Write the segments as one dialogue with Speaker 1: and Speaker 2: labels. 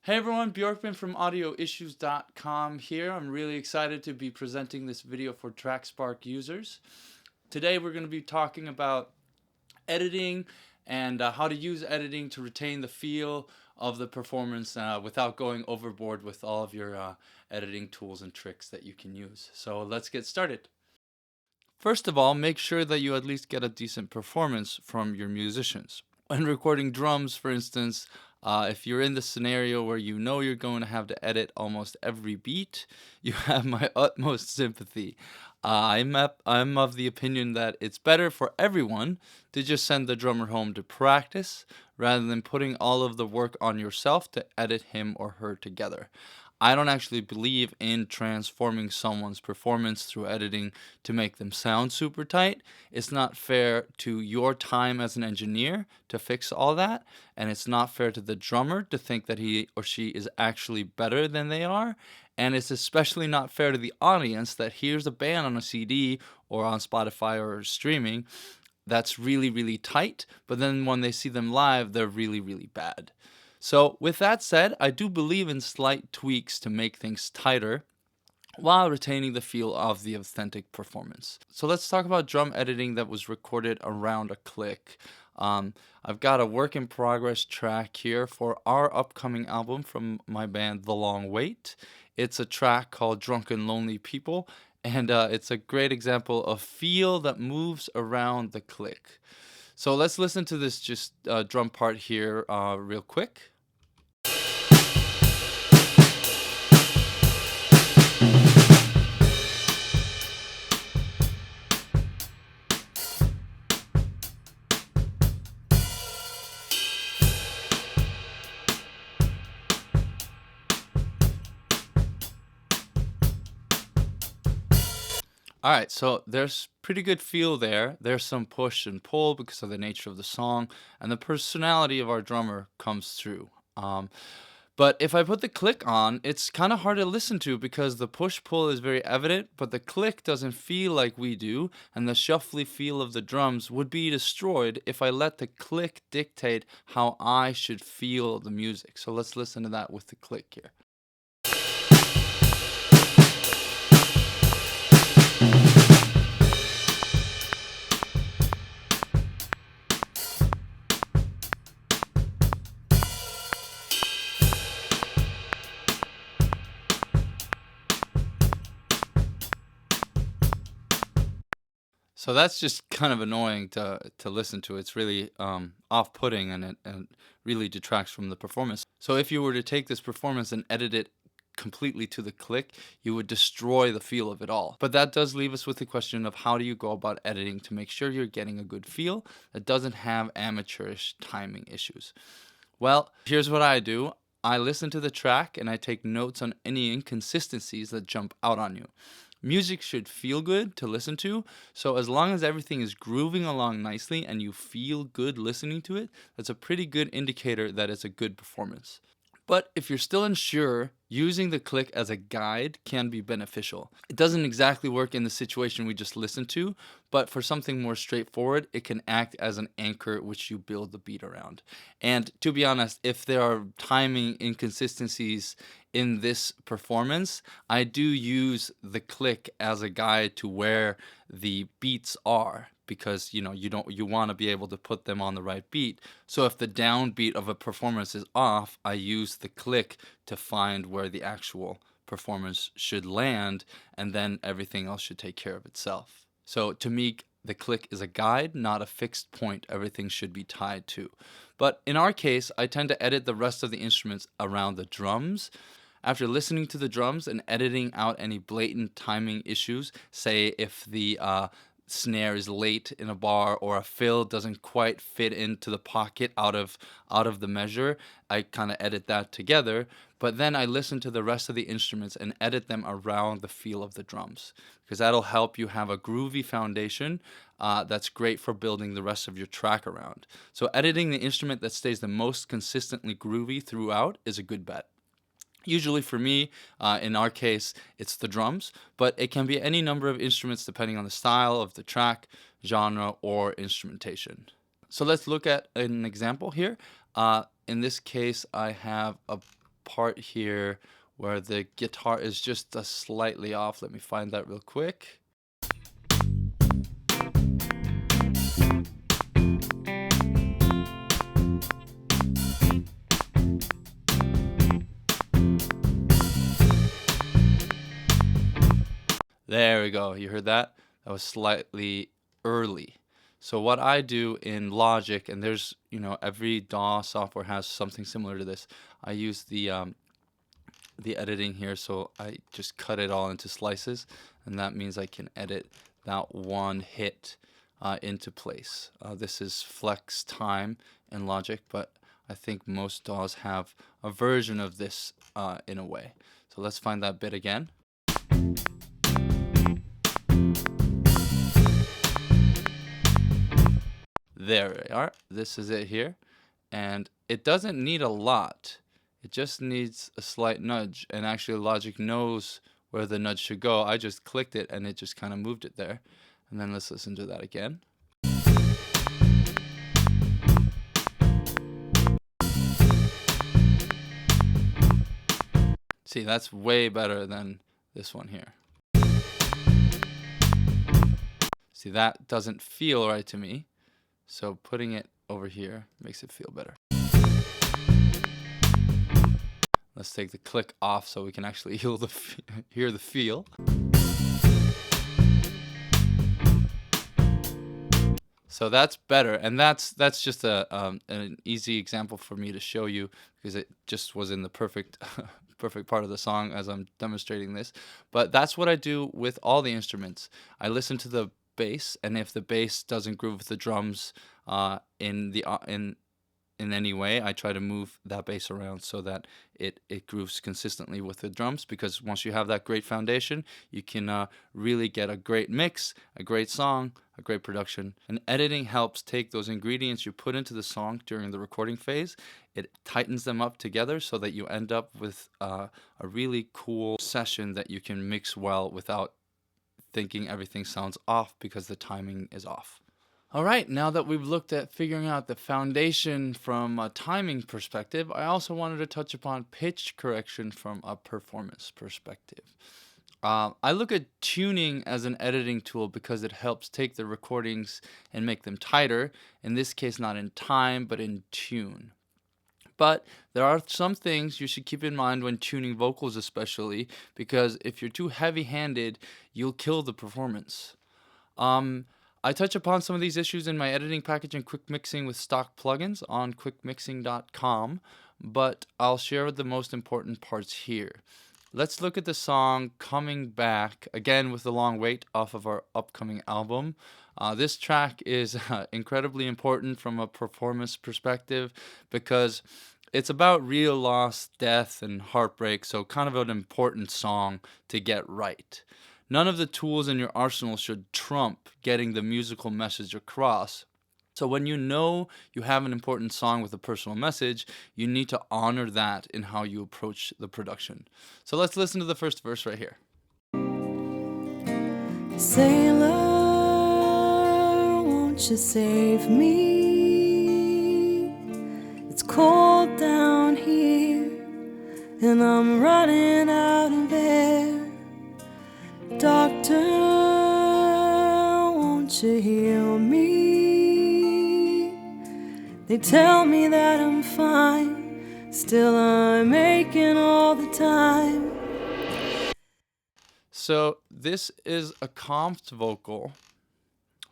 Speaker 1: Hey everyone, Bjorkman from audioissues.com here. I'm really excited to be presenting this video for TrackSpark users. Today we're going to be talking about editing and how to use editing to retain the feel of the performance without going overboard with all of your editing tools and tricks that you can use. So let's get started. First of all, make sure that you at least get a decent performance from your musicians. When recording drums, for instance, if you're in the scenario where you know you're going to have to edit almost every beat, you have my utmost sympathy. I'm of the opinion that it's better for everyone to just send the drummer home to practice rather than putting all of the work on yourself to edit him or her together. I don't actually believe in transforming someone's performance through editing to make them sound super tight. It's not fair to your time as an engineer to fix all that, and it's not fair to the drummer to think that he or she is actually better than they are. And it's especially not fair to the audience that hears a band on a CD or on Spotify or streaming that's really, really tight, but then when they see them live, they're really, really bad. So with that said, I do believe in slight tweaks to make things tighter while retaining the feel of the authentic performance. So let's talk about drum editing that was recorded around a click. I've got a work in progress track here for our upcoming album from my band The Long Wait. It's a track called Drunken Lonely People, and it's a great example of feel that moves around the click. So let's listen to this drum part here real quick. All right, so there's pretty good feel there. There's some push and pull because of the nature of the song, and the personality of our drummer comes through. But if I put the click on, it's kind of hard to listen to because the push pull is very evident, but the click doesn't feel like we do, and the shuffly feel of the drums would be destroyed if I let the click dictate how I should feel the music. So let's listen to that with the click here. So that's just kind of annoying to listen to. It's really off-putting, and it really detracts from the performance. So if you were to take this performance and edit it completely to the click, you would destroy the feel of it all. But that does leave us with the question of how do you go about editing to make sure you're getting a good feel that doesn't have amateurish timing issues. Well, here's what I do. I listen to the track and I take notes on any inconsistencies that jump out on you. Music should feel good to listen to, so as long as everything is grooving along nicely and you feel good listening to it, that's a pretty good indicator that it's a good performance. But if you're still unsure, using the click as a guide can be beneficial. It doesn't exactly work in the situation we just listened to, but for something more straightforward, it can act as an anchor which you build the beat around. And to be honest, if there are timing inconsistencies in this performance, I do use the click as a guide to where the beats are, because you want to be able to put them on the right beat. So if the downbeat of a performance is off, I use the click to find where the actual performance should land, and then everything else should take care of itself. So to me, the click is a guide, not a fixed point everything should be tied to. But in our case, I tend to edit the rest of the instruments around the drums. After listening to the drums and editing out any blatant timing issues, say if the snare is late in a bar or a fill doesn't quite fit into the pocket out of the measure, I kind of edit that together. But then I listen to the rest of the instruments and edit them around the feel of the drums, because that'll help you have a groovy foundation that's great for building the rest of your track around. So editing the instrument that stays the most consistently groovy throughout is a good bet. Usually for me, in our case, it's the drums, but it can be any number of instruments depending on the style of the track, genre, or instrumentation. So let's look at an example here. In this case, I have a part here where the guitar is just slightly off. Let me find that real quick. There we go. You heard that? That was slightly early. So what I do in Logic, and there's, every DAW software has something similar to this. I use the editing here, so I just cut it all into slices, and that means I can edit that one hit into place. This is flex time in Logic, but I think most DAWs have a version of this in a way. So let's find that bit again. There we are. This is it here. And it doesn't need a lot. It just needs a slight nudge. And actually Logic knows where the nudge should go. I just clicked it and it just kind of moved it there. And then let's listen to that again. See, that's way better than this one here. See, that doesn't feel right to me. So putting it over here makes it feel better. Let's take the click off so we can actually hear the feel. So that's better, and that's just an easy example for me to show you because it just was in the perfect perfect part of the song as I'm demonstrating this. But that's what I do with all the instruments. I listen to the bass, and if the bass doesn't groove with the drums in any way, I try to move that bass around so that it grooves consistently with the drums, because once you have that great foundation, you can really get a great mix, a great song, a great production. And editing helps take those ingredients you put into the song during the recording phase, it tightens them up together so that you end up with a really cool session that you can mix well without thinking everything sounds off because the timing is off. All right, now that we've looked at figuring out the foundation from a timing perspective, I also wanted to touch upon pitch correction from a performance perspective. I look at tuning as an editing tool because it helps take the recordings and make them tighter, in this case not in time, but in tune. But there are some things you should keep in mind when tuning vocals especially, because if you're too heavy-handed, you'll kill the performance. I touch upon some of these issues in my editing package and quick mixing with stock plugins on quickmixing.com, but I'll share the most important parts here. Let's look at the song Coming Back, again with The Long Wait off of our upcoming album. This track is incredibly important from a performance perspective because it's about real loss, death, and heartbreak, so kind of an important song to get right. None of the tools in your arsenal should trump getting the musical message across. So when you know you have an important song with a personal message, you need to honor that in how you approach the production. So let's listen to the first verse right here.
Speaker 2: Sailor, won't you save me? It's cold down here, and I'm running out of air. Doctor, won't you heal me? They tell me that I'm fine, still I'm aching all the time.
Speaker 1: So this is a comped vocal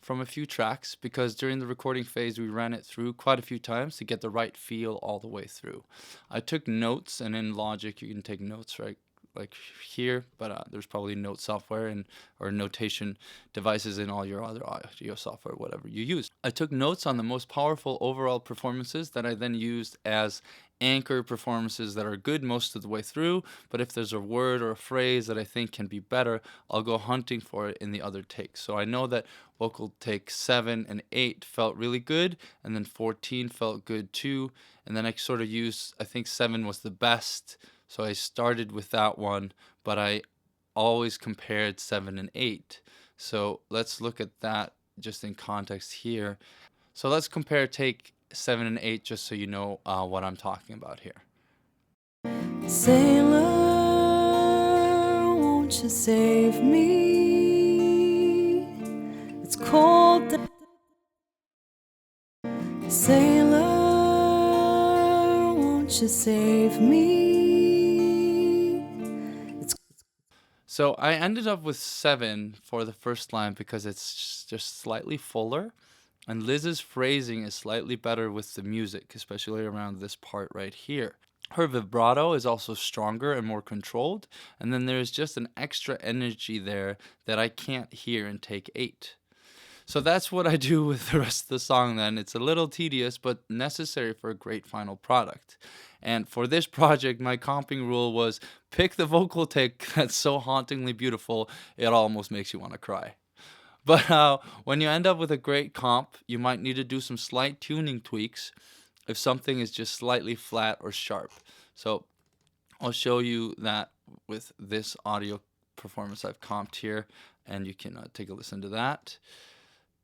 Speaker 1: from a few tracks because during the recording phase we ran it through quite a few times to get the right feel all the way through. I took notes, and in Logic you can take notes right like here, but there's probably note software or notation devices in all your other audio software, whatever you use. I took notes on the most powerful overall performances that I then used as anchor performances that are good most of the way through, but if there's a word or a phrase that I think can be better, I'll go hunting for it in the other takes. So I know that vocal take 7 and 8 felt really good, and then 14 felt good too, and then I sort of used, I think 7 was the best, so I started with that one, but I always compared 7 and 8. So let's look at that just in context here. So let's compare take 7 and 8 just so you know what I'm talking about here.
Speaker 2: Sailor, won't you save me? It's cold. Sailor, won't you save me? It's
Speaker 1: So I ended up with 7 for the first line because it's just slightly fuller, and Liz's phrasing is slightly better with the music, especially around this part right here. Her vibrato is also stronger and more controlled, and then there's just an extra energy there that I can't hear in take 8. So that's what I do with the rest of the song then. It's a little tedious, but necessary for a great final product. And for this project, my comping rule was pick the vocal take that's so hauntingly beautiful, it almost makes you want to cry. But when you end up with a great comp, you might need to do some slight tuning tweaks if something is just slightly flat or sharp. So I'll show you that with this audio performance I've comped here, and you can take a listen to that.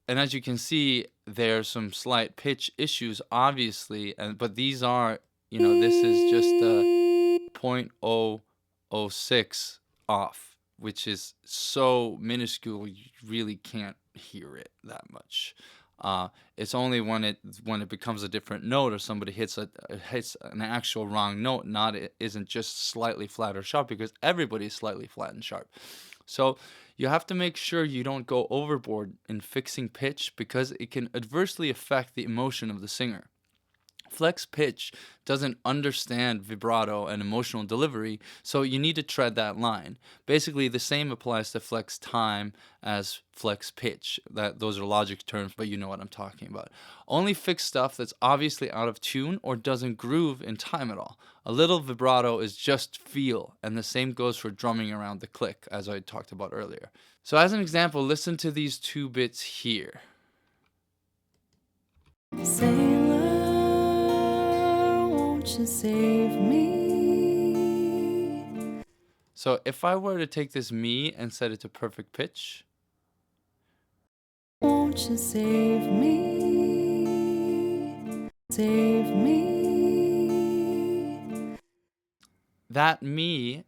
Speaker 1: And as you can see, there's some slight pitch issues, obviously, but these are, this is just 0.006 off, which is so minuscule you really can't hear it that much. It's only when it becomes a different note or somebody hits an actual wrong note, it isn't just slightly flat or sharp, because everybody's slightly flat and sharp. So you have to make sure you don't go overboard in fixing pitch, because it can adversely affect the emotion of the singer. Flex pitch doesn't understand vibrato and emotional delivery, so you need to tread that line. Basically, the same applies to flex time as flex pitch. Those are logic terms, but you know what I'm talking about. Only fix stuff that's obviously out of tune or doesn't groove in time at all. A little vibrato is just feel, and the same goes for drumming around the click, as I talked about earlier. So as an example, listen to these 2 bits here.
Speaker 2: Sailor, won't you save me?
Speaker 1: So if I were to take this mi and set it to perfect pitch,
Speaker 2: Won't you save me? Save me.
Speaker 1: that mi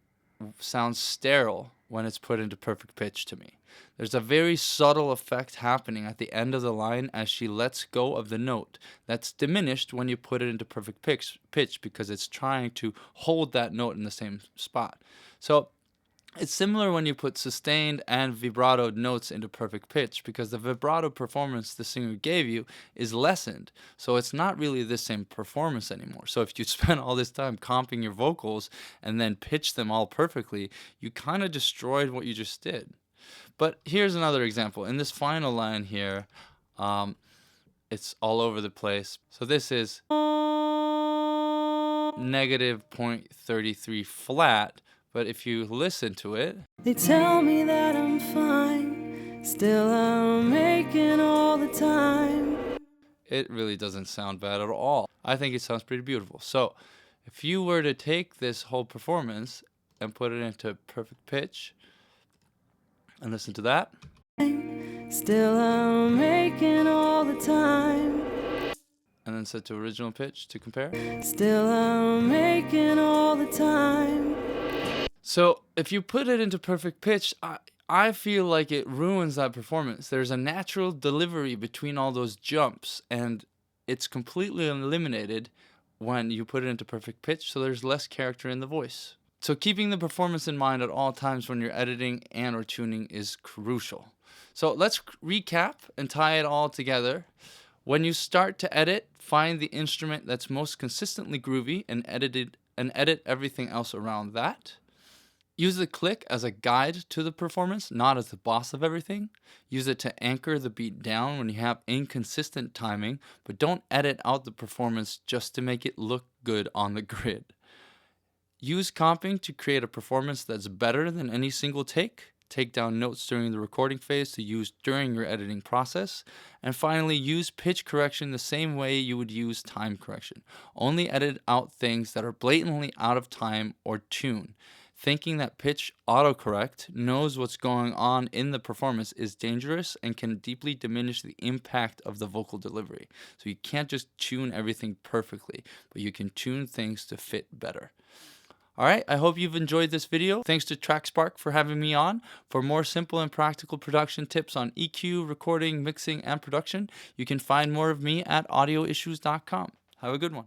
Speaker 1: sounds sterile when it's put into perfect pitch to me. There's a very subtle effect happening at the end of the line as she lets go of the note. That's diminished when you put it into perfect pitch because it's trying to hold that note in the same spot. So it's similar when you put sustained and vibrato notes into perfect pitch, because the vibrato performance the singer gave you is lessened. So it's not really the same performance anymore. So if you spend all this time comping your vocals and then pitch them all perfectly, you kind of destroyed what you just did. But here's another example. In this final line here, it's all over the place. So this is negative 0.33 flat. But if you listen to it,
Speaker 2: They tell me that I'm fine, still I'm making all the time.
Speaker 1: it really doesn't sound bad at all. I think it sounds pretty beautiful. So if you were to take this whole performance and put it into perfect pitch and listen to that,
Speaker 2: Still I'm making all the time.
Speaker 1: and then set to original pitch to compare.
Speaker 2: Still I'm making all the time.
Speaker 1: So if you put it into perfect pitch, I feel like it ruins that performance. There's a natural delivery between all those jumps, and it's completely eliminated when you put it into perfect pitch, so there's less character in the voice. So keeping the performance in mind at all times when you're editing and or tuning is crucial. So let's recap and tie it all together. When you start to edit, find the instrument that's most consistently groovy and edit everything else around that. Use the click as a guide to the performance, not as the boss of everything. Use it to anchor the beat down when you have inconsistent timing, but don't edit out the performance just to make it look good on the grid. Use comping to create a performance that's better than any single take. Take down notes during the recording phase to use during your editing process. And finally, use pitch correction the same way you would use time correction. Only edit out things that are blatantly out of time or tune. Thinking that pitch autocorrect knows what's going on in the performance is dangerous and can deeply diminish the impact of the vocal delivery. So you can't just tune everything perfectly, but you can tune things to fit better. Alright, I hope you've enjoyed this video. Thanks to TrackSpark for having me on. For more simple and practical production tips on EQ, recording, mixing, and production, you can find more of me at audioissues.com. Have a good one.